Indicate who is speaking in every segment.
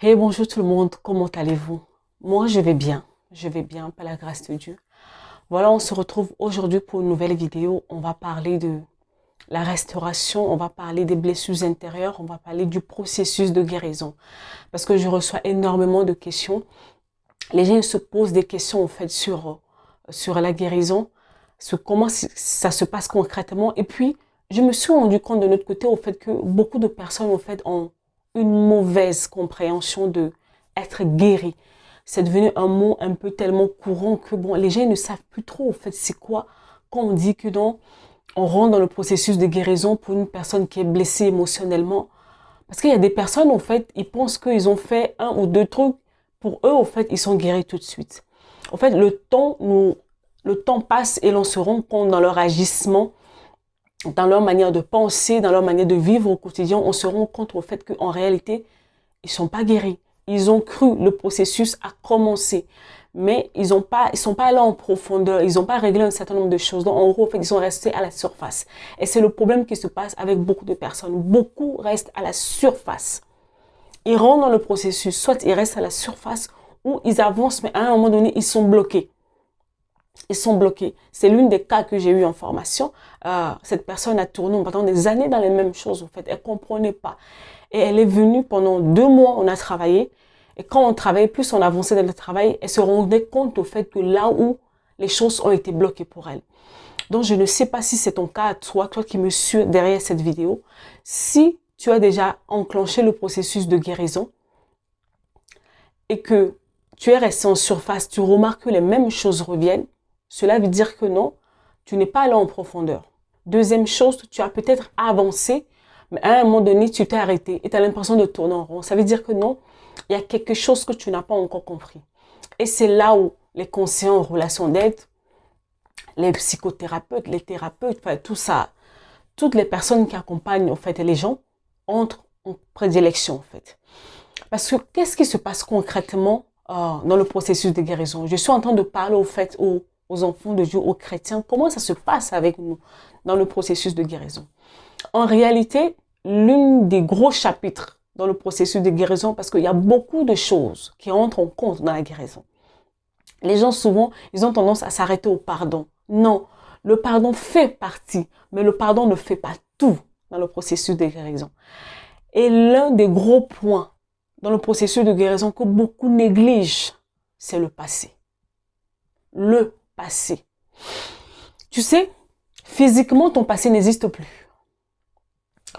Speaker 1: Hey, bonjour tout le monde, comment allez-vous? Moi, je vais bien, par la grâce de Dieu. Voilà, on se retrouve aujourd'hui pour une nouvelle vidéo. On va parler de la restauration, on va parler des blessures intérieures, on va parler du processus de guérison. Parce que je reçois énormément de questions. Les gens se posent des questions en fait sur la guérison, sur comment ça se passe concrètement. Et puis, je me suis rendu compte de notre côté au fait que beaucoup de personnes en fait ont une mauvaise compréhension de être guéri. C'est devenu un mot un peu tellement courant que bon, les gens ne savent plus trop en fait c'est quoi quand on dit que non, on rentre dans le processus de guérison pour une personne qui est blessée émotionnellement. Parce qu'il y a des personnes en fait, ils pensent qu'ils ont fait un ou deux trucs, pour eux en fait, ils sont guéris tout de suite. En fait, le temps passe et l'on se rend compte dans leur agissement, dans leur manière de penser, dans leur manière de vivre au quotidien, on se rend compte au fait qu'en réalité, ils sont pas guéris. Ils ont cru, le processus a commencé, mais ils sont pas allés en profondeur, ils n'ont pas réglé un certain nombre de choses. Donc, en gros, en fait, ils sont restés à la surface. Et c'est le problème qui se passe avec beaucoup de personnes. Beaucoup restent à la surface. Ils rentrent dans le processus, soit ils restent à la surface, ou ils avancent, mais à un moment donné, ils sont bloqués. Ils sont bloqués. C'est l'une des cas que j'ai eu en formation. Cette personne a tourné pendant des années dans les mêmes choses, en fait. Elle comprenait pas. Et elle est venue pendant 2 mois, on a travaillé. Et quand on travaillait, plus on avançait dans le travail, elle se rendait compte au fait que là où les choses ont été bloquées pour elle. Donc, je ne sais pas si c'est ton cas à toi qui me suis derrière cette vidéo. Si tu as déjà enclenché le processus de guérison et que tu es resté en surface, tu remarques que les mêmes choses reviennent, cela veut dire que non, tu n'es pas allé en profondeur. Deuxième chose, tu as peut-être avancé, mais à un moment donné, tu t'es arrêté et tu as l'impression de tourner en rond. Ça veut dire que non, il y a quelque chose que tu n'as pas encore compris. Et c'est là où les conseillers en relation d'aide, les psychothérapeutes, les thérapeutes, enfin, tout ça, toutes les personnes qui accompagnent en fait les gens entrent en prédilection en fait. Parce que qu'est-ce qui se passe concrètement dans le processus de guérison? Je suis en train de parler au fait aux enfants de Dieu, aux chrétiens, comment ça se passe avec nous dans le processus de guérison. En réalité, l'une des gros chapitres dans le processus de guérison, parce qu'il y a beaucoup de choses qui entrent en compte dans la guérison. Les gens souvent, ils ont tendance à s'arrêter au pardon. Non, le pardon fait partie, mais le pardon ne fait pas tout dans le processus de guérison. Et l'un des gros points dans le processus de guérison que beaucoup négligent, c'est le passé. Le passé. Tu sais, physiquement, ton passé n'existe plus.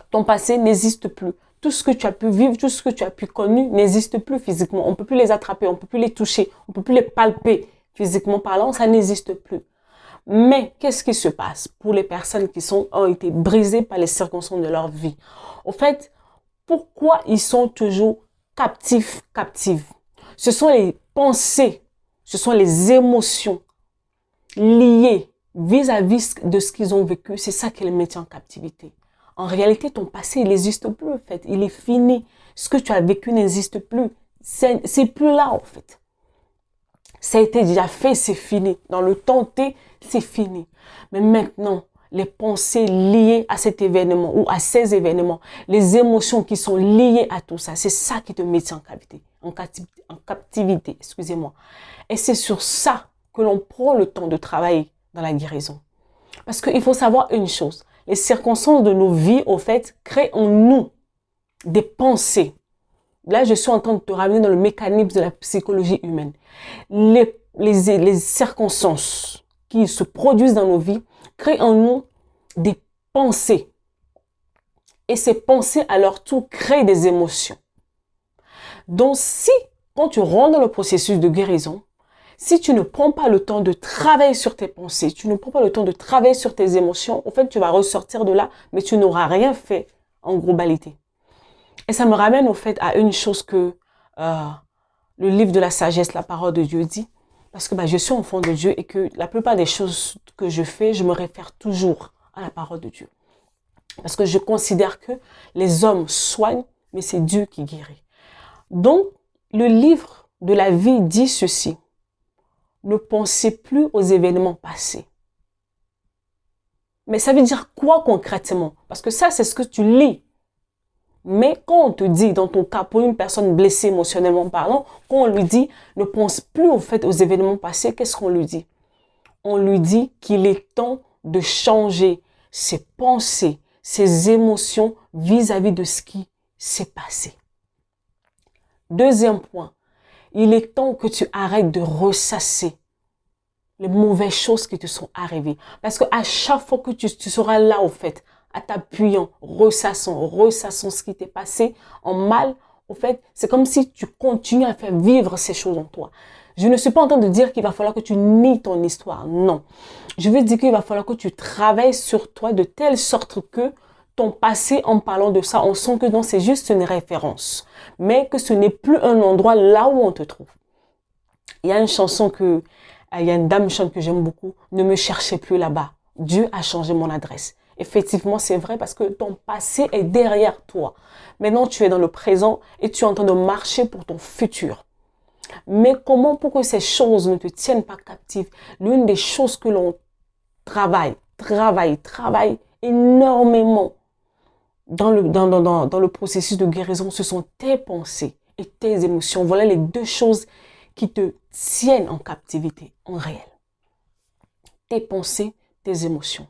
Speaker 1: Ton passé n'existe plus. Tout ce que tu as pu vivre, tout ce que tu as pu connaître n'existe plus physiquement. On ne peut plus les attraper, on ne peut plus les toucher, on ne peut plus les palper. Physiquement parlant, ça n'existe plus. Mais qu'est-ce qui se passe pour les personnes qui ont été brisées par les circonstances de leur vie? En fait, pourquoi ils sont toujours captives? Ce sont les pensées, ce sont les émotions liées vis-à-vis de ce qu'ils ont vécu. C'est ça qui les met en captivité. En réalité, ton passé, il n'existe plus, en fait. Il est fini. Ce que tu as vécu n'existe plus. C'est plus là, en fait. Ça a été déjà fait, c'est fini. Dans le temps T, c'est fini. Mais maintenant, les pensées liées à cet événement ou à ces événements, les émotions qui sont liées à tout ça, c'est ça qui te met en captivité, excusez-moi. Et c'est sur ça que l'on prend le temps de travailler dans la guérison. Parce qu'il faut savoir une chose, les circonstances de nos vies, au fait, créent en nous des pensées. Là, je suis en train de te ramener dans le mécanisme de la psychologie humaine. Les circonstances qui se produisent dans nos vies créent en nous des pensées. Et ces pensées, à leur tour, créent des émotions. Donc, quand tu rentres dans le processus de guérison, si tu ne prends pas le temps de travailler sur tes pensées, tu ne prends pas le temps de travailler sur tes émotions, en fait, tu vas ressortir de là, mais tu n'auras rien fait en globalité. Et ça me ramène au fait à une chose que le livre de la sagesse, la parole de Dieu dit, parce que je suis enfant de Dieu et que la plupart des choses que je fais, je me réfère toujours à la parole de Dieu. Parce que je considère que les hommes soignent, mais c'est Dieu qui guérit. Donc, le livre de la vie dit ceci. Ne pensez plus aux événements passés. Mais ça veut dire quoi concrètement? Parce que ça, c'est ce que tu lis. Mais quand on te dit, dans ton cas, pour une personne blessée émotionnellement parlant, quand on lui dit, ne pense plus au fait aux événements passés, qu'est-ce qu'on lui dit? On lui dit qu'il est temps de changer ses pensées, ses émotions vis-à-vis de ce qui s'est passé. Deuxième point, il est temps que tu arrêtes de ressasser les mauvaises choses qui te sont arrivées. Parce qu'à chaque fois que tu seras là, au fait, à t'appuyant, ressassant ce qui t'est passé en mal, au fait, c'est comme si tu continues à faire vivre ces choses en toi. Je ne suis pas en train de dire qu'il va falloir que tu nies ton histoire, non. Je veux dire qu'il va falloir que tu travailles sur toi de telle sorte que ton passé, en parlant de ça, on sent que non, c'est juste une référence. Mais que ce n'est plus un endroit là où on te trouve. Il y a une chanson il y a une dame chante que j'aime beaucoup. Ne me cherchez plus là-bas. Dieu a changé mon adresse. Effectivement, c'est vrai parce que ton passé est derrière toi. Maintenant, tu es dans le présent et tu es en train de marcher pour ton futur. Mais comment pour que ces choses ne te tiennent pas captive? L'une des choses que l'on travaille énormément dans le processus de guérison, ce sont tes pensées et tes émotions. Voilà les deux choses qui te tiennent en captivité, en réel. Tes pensées, tes émotions.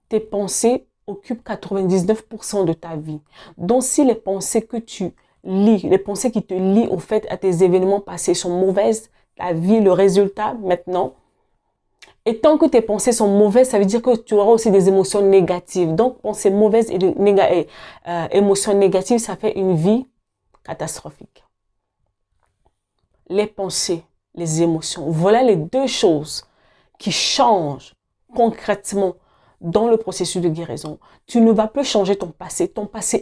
Speaker 1: Tes pensées occupent 99% de ta vie. Donc, si les pensées que tu lis, les pensées qui te lient au fait à tes événements passés sont mauvaises, ta vie, le résultat maintenant, et tant que tes pensées sont mauvaises, ça veut dire que tu auras aussi des émotions négatives. Donc, pensées mauvaises et émotions négatives, ça fait une vie catastrophique. Les pensées, les émotions, voilà les deux choses qui changent concrètement dans le processus de guérison. Tu ne vas plus changer ton passé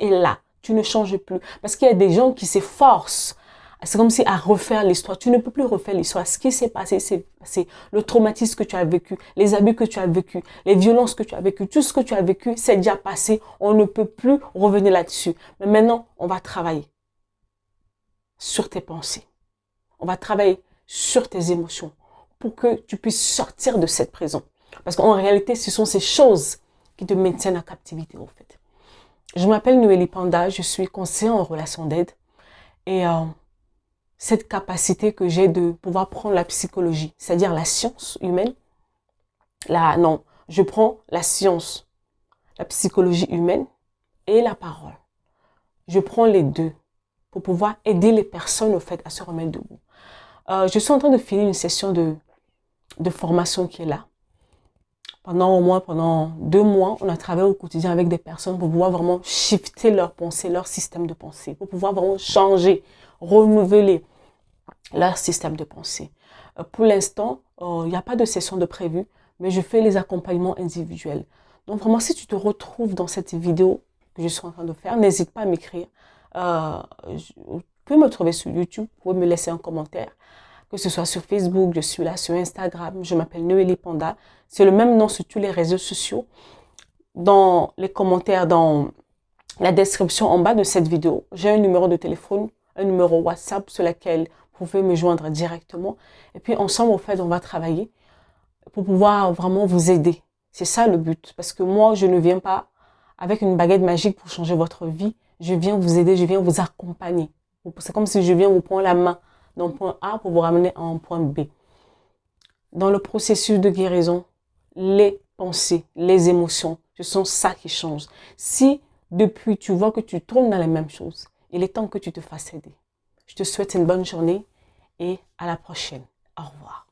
Speaker 1: est là, tu ne changes plus. Parce qu'il y a des gens qui s'efforcent, c'est comme si à refaire l'histoire. Tu ne peux plus refaire l'histoire. Ce qui s'est passé, c'est le traumatisme que tu as vécu, les abus que tu as vécu, les violences que tu as vécu, tout ce que tu as vécu, c'est déjà passé. On ne peut plus revenir là-dessus. Mais maintenant, on va travailler sur tes pensées. On va travailler sur tes émotions pour que tu puisses sortir de cette prison. Parce qu'en réalité, ce sont ces choses qui te maintiennent en captivité, en fait. Je m'appelle Noélie Panda, je suis conseillère en relation d'aide. Et cette capacité que j'ai de pouvoir prendre la psychologie, c'est-à-dire la science humaine. Je prends la science, la psychologie humaine et la parole. Je prends les deux pour pouvoir aider les personnes, au fait, à se remettre debout. Je suis en train de finir une session de formation qui est là. Pendant 2 mois, on a travaillé au quotidien avec des personnes pour pouvoir vraiment shifter leur pensée, leur système de pensée, pour pouvoir vraiment changer, renouveler leur système de pensée. Pour l'instant, il n'y a pas de session de prévu, mais je fais les accompagnements individuels. Donc vraiment, si tu te retrouves dans cette vidéo que je suis en train de faire, n'hésite pas à m'écrire. Vous pouvez me trouver sur YouTube, vous pouvez me laisser un commentaire. Que ce soit sur Facebook, je suis là sur Instagram, je m'appelle Noélie Panda. C'est le même nom sur tous les réseaux sociaux. Dans les commentaires, dans la description en bas de cette vidéo, j'ai un numéro de téléphone, un numéro WhatsApp sur lequel vous pouvez me joindre directement. Et puis ensemble, en fait, on va travailler pour pouvoir vraiment vous aider. C'est ça le but. Parce que moi, je ne viens pas avec une baguette magique pour changer votre vie. Je viens vous aider, je viens vous accompagner. C'est comme si je viens vous prendre la main d'un point A pour vous ramener à un point B. Dans le processus de guérison, les pensées, les émotions, ce sont ça qui change. Si depuis tu vois que tu tournes dans les mêmes choses, il est temps que tu te fasses aider. Je te souhaite une bonne journée et à la prochaine. Au revoir.